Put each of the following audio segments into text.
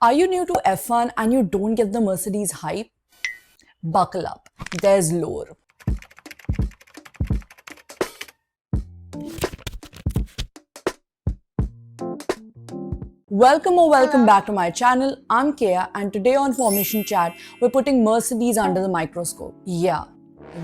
Are you new to F1 and you don't get the Mercedes hype? Buckle up, there's lore. Welcome back to my channel. I'm Kea and today on Formation Chat, we're putting Mercedes under the microscope. Yeah,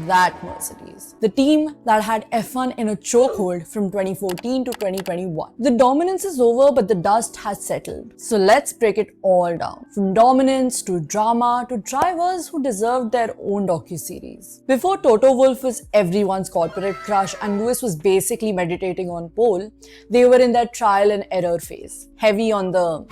that Mercedes. The team that had F1 in a chokehold from 2014 to 2021. The dominance is over, but the dust has settled. So let's break it all down. From dominance to drama to drivers who deserved their own docuseries. Before Toto Wolff was everyone's corporate crush and Lewis was basically meditating on pole, they were in their trial and error phase. Heavy on the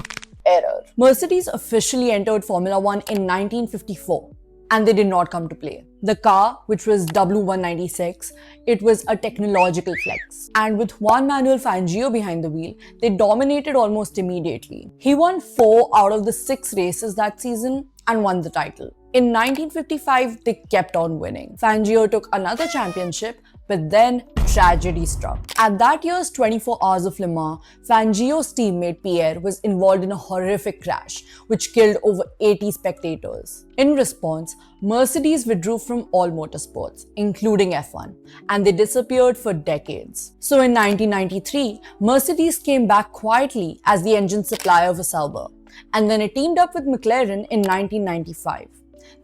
error. Mercedes officially entered Formula One in 1954. And they did not come to play. The car, which was W196, it was a technological flex. And with Juan Manuel Fangio behind the wheel, they dominated almost immediately. He won 4 out of the 6 races that season and won the title. In 1955, they kept on winning. Fangio took another championship, but then tragedy struck. At that year's 24 Hours of Le Mans, Fangio's teammate Pierre was involved in a horrific crash, which killed over 80 spectators. In response, Mercedes withdrew from all motorsports, including F1, and they disappeared for decades. So in 1993, Mercedes came back quietly as the engine supplier for Sauber, and then it teamed up with McLaren in 1995.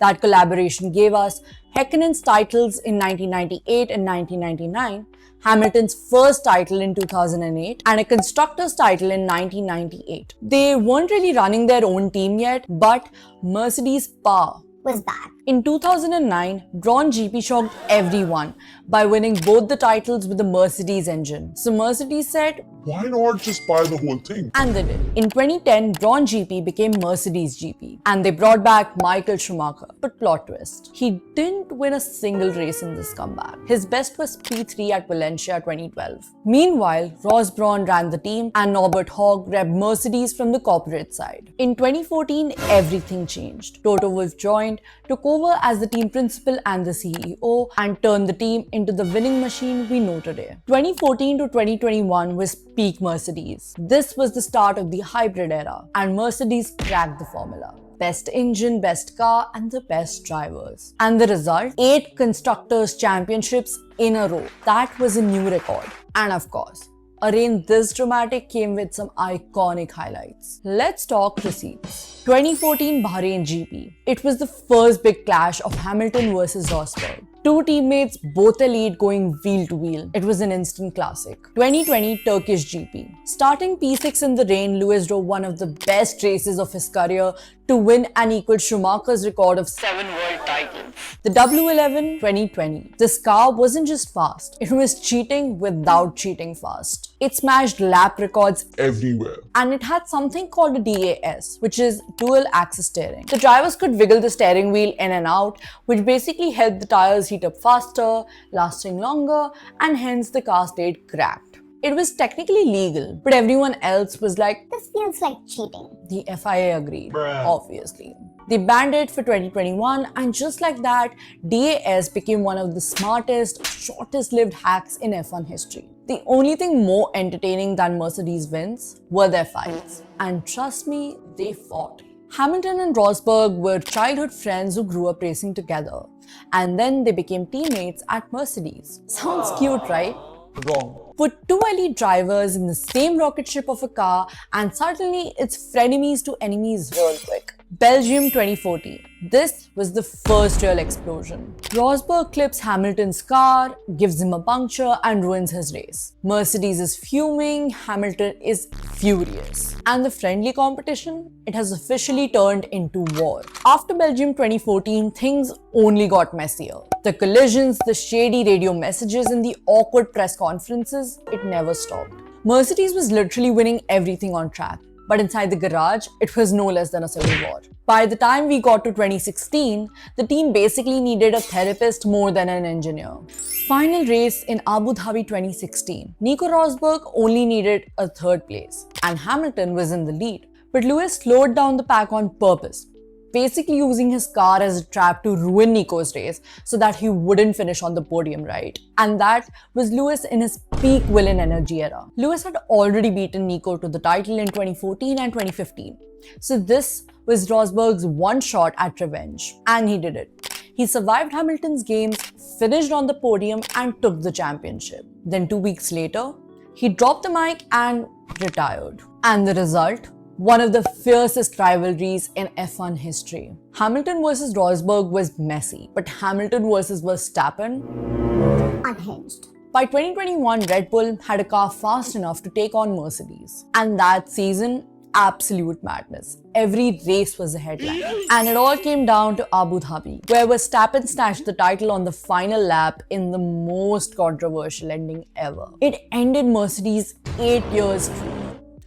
That collaboration gave us Häkkinen's titles in 1998 and 1999, Hamilton's first title in 2008, and a constructor's title in 1998. They weren't really running their own team yet, but Mercedes' power was back. In 2009, Brawn GP shocked everyone by winning both the titles with the Mercedes engine. So Mercedes said, why not just buy the whole thing? And they did. In 2010, Brawn GP became Mercedes GP. And they brought back Michael Schumacher. But plot twist, he didn't win a single race in this comeback. His best was P3 at Valencia 2012. Meanwhile, Ross Brawn ran the team and Norbert Hogg repped Mercedes from the corporate side. In 2014, everything changed. Toto Wolff joined, took over as the team principal and the CEO, and turned the team into the winning machine we know today. 2014 to 2021 was peak Mercedes. This was the start of the hybrid era, and Mercedes cracked the formula. Best engine, best car, and the best drivers. And the result? 8 Constructors' Championships in a row. That was a new record. And of course, a reign this dramatic came with some iconic highlights. Let's talk receipts. 2014 Bahrain GP. It was the first big clash of Hamilton versus Rosberg. 2 teammates, both elite, going wheel to wheel. It was an instant classic. 2020 Turkish GP. Starting P6 in the rain, Lewis drove one of the best races of his career to win and equal Schumacher's record of 7 world titles. The W11 2020. This car wasn't just fast, it was cheating without cheating fast. It smashed lap records everywhere. And it had something called a DAS, which is dual axis steering. The drivers could wiggle the steering wheel in and out, which basically helped the tires heat up faster, lasting longer, and hence the car stayed cracked. It was technically legal, but everyone else was like, this feels like cheating. The FIA agreed, Bruh. Obviously. They banned it for 2021, and just like that, DAS became one of the smartest, shortest-lived hacks in F1 history. The only thing more entertaining than Mercedes wins were their fights. And trust me, they fought. Hamilton and Rosberg were childhood friends who grew up racing together. And then they became teammates at Mercedes. Sounds cute, right? Wrong. Put 2 elite drivers in the same rocket ship of a car and suddenly it's frenemies to enemies real quick. Belgium 2014. This was the first real explosion. Rosberg clips Hamilton's car, gives him a puncture and ruins his race. Mercedes is fuming, Hamilton is furious. And the friendly competition? It has officially turned into war. After Belgium 2014, things only got messier. The collisions, the shady radio messages and the awkward press conferences, it never stopped. Mercedes was literally winning everything on track. But inside the garage, it was no less than a civil war. By the time we got to 2016, the team basically needed a therapist more than an engineer. Final race in Abu Dhabi 2016. Nico Rosberg only needed a 3rd place, and Hamilton was in the lead. But Lewis slowed down the pack on purpose. basically using his car as a trap to ruin Nico's race so that he wouldn't finish on the podium, right? And that was Lewis in his peak villain energy era. Lewis had already beaten Nico to the title in 2014 and 2015. So this was Rosberg's one shot at revenge, and he did it. He survived Hamilton's games, finished on the podium, and took the championship. Then 2 weeks later, he dropped the mic and retired. And the result? One of the fiercest rivalries in F1 history. Hamilton versus Rosberg was messy, but Hamilton versus Verstappen? Unhinged. By 2021, Red Bull had a car fast enough to take on Mercedes. And that season, absolute madness. Every race was a headline. And it all came down to Abu Dhabi, where Verstappen snatched the title on the final lap in the most controversial ending ever. It ended Mercedes' 8-year streak.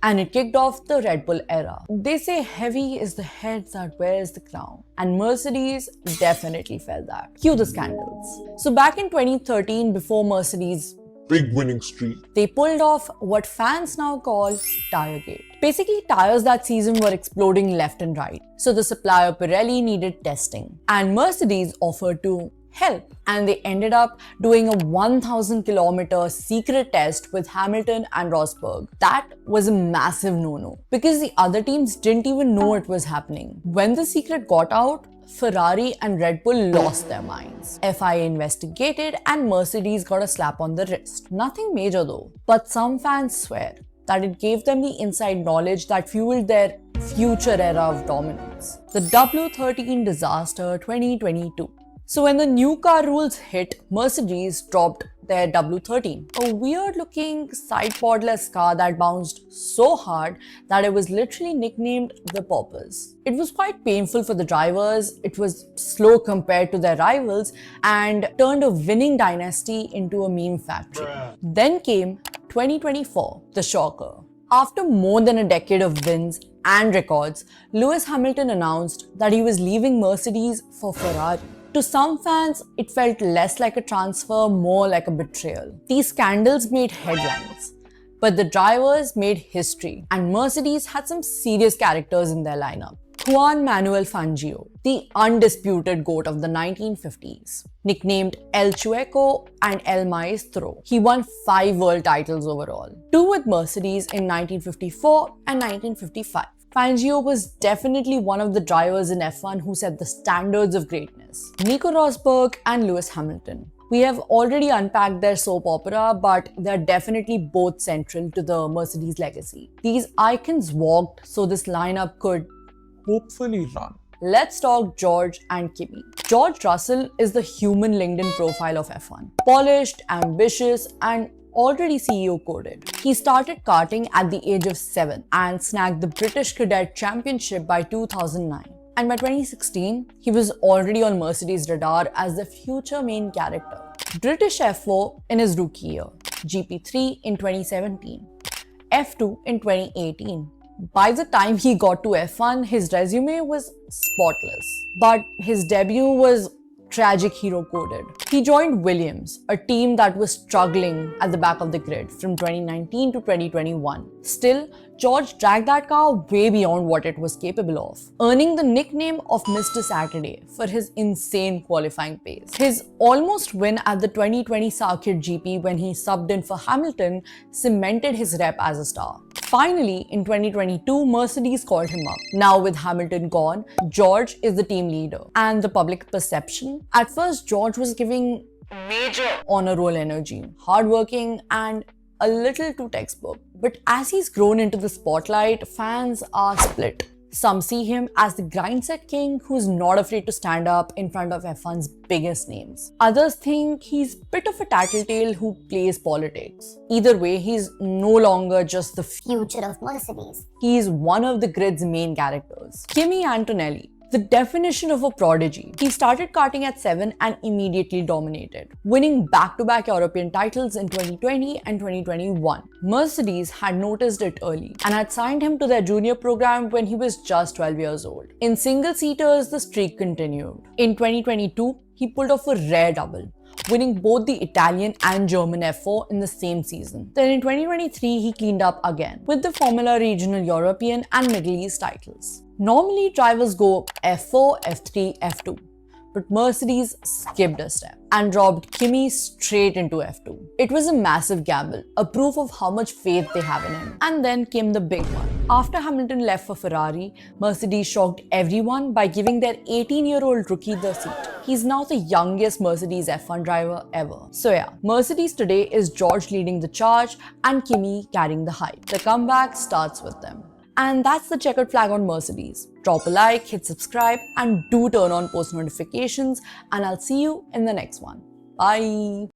And it kicked off the Red Bull era. They say heavy is the head that wears the crown. And Mercedes definitely felt that. Cue the scandals. So back in 2013, before Mercedes' Big winning streak. they pulled off what fans now call tyregate. Basically, tires that season were exploding left and right. So the supplier Pirelli needed testing. And Mercedes offered to help. And they ended up doing a 1,000-kilometer secret test with Hamilton and Rosberg. That was a massive no-no because the other teams didn't even know it was happening. When the secret got out, Ferrari and Red Bull lost their minds. FIA investigated and Mercedes got a slap on the wrist. Nothing major though. But some fans swear that it gave them the inside knowledge that fueled their future era of dominance. The W13 disaster 2022. So when the new car rules hit, Mercedes dropped their W13, a weird-looking side-podless car that bounced so hard that it was literally nicknamed the Poppers. It was quite painful for the drivers, it was slow compared to their rivals, and turned a winning dynasty into a meme factory. Then came 2024, the shocker. After more than a decade of wins and records, Lewis Hamilton announced that he was leaving Mercedes for Ferrari. To some fans, it felt less like a transfer, more like a betrayal. These scandals made headlines, but the drivers made history, and Mercedes had some serious characters in their lineup. Juan Manuel Fangio, the undisputed GOAT of the 1950s, nicknamed El Chueco and El Maestro. He won 5 world titles overall, 2 with Mercedes in 1954 and 1955. Fangio was definitely one of the drivers in F1 who set the standards of greatness. Nico Rosberg and Lewis Hamilton. We have already unpacked their soap opera, but they're definitely both central to the Mercedes legacy. These icons walked so this lineup could Hopefully run. Let's talk George and Kimi. George Russell is the human LinkedIn profile of F1. Polished, ambitious, and already CEO coded. He started karting at the age of 7 and snagged the British Cadet Championship by 2009. And by 2016, he was already on Mercedes' radar as the future main character. British F4 in his rookie year, GP3 in 2017, F2 in 2018. By the time he got to F1, his resume was spotless, but his debut was tragic hero coded. He joined Williams, a team that was struggling at the back of the grid from 2019 to 2021. Still, George dragged that car way beyond what it was capable of, earning the nickname of Mr. Saturday for his insane qualifying pace. His almost win at the 2020 Circuit GP when he subbed in for Hamilton cemented his rep as a star. Finally, in 2022, Mercedes called him up. Now with Hamilton gone, George is the team leader. And the public perception? At first, George was giving major honor roll energy, hardworking and a little too textbook. But as he's grown into the spotlight, fans are split. Some see him as the grindset king who's not afraid to stand up in front of F1's biggest names. Others think he's a bit of a tattletale who plays politics. Either way, he's no longer just the Future of Mercedes. He's one of the grid's main characters. Kimi Antonelli, the definition of a prodigy. He started karting at 7 and immediately dominated, winning back-to-back European titles in 2020 and 2021. Mercedes had noticed it early and had signed him to their junior program when he was just 12 years old. In single-seaters, the streak continued. In 2022, he pulled off a rare double, winning both the Italian and German F4 in the same season. Then in 2023, he cleaned up again with the Formula Regional European and Middle East titles. Normally, drivers go F4, F3, F2. But Mercedes skipped a step and dropped Kimi straight into F2. It was a massive gamble, a proof of how much faith they have in him. And then came the big one. After Hamilton left for Ferrari, Mercedes shocked everyone by giving their 18-year-old rookie the seat. He's now the youngest Mercedes F1 driver ever. So yeah, Mercedes today is George leading the charge and Kimi carrying the hype. The comeback starts with them. And that's the checkered flag on Mercedes. Drop a like, hit subscribe, and do turn on post notifications, and I'll see you in the next one. Bye!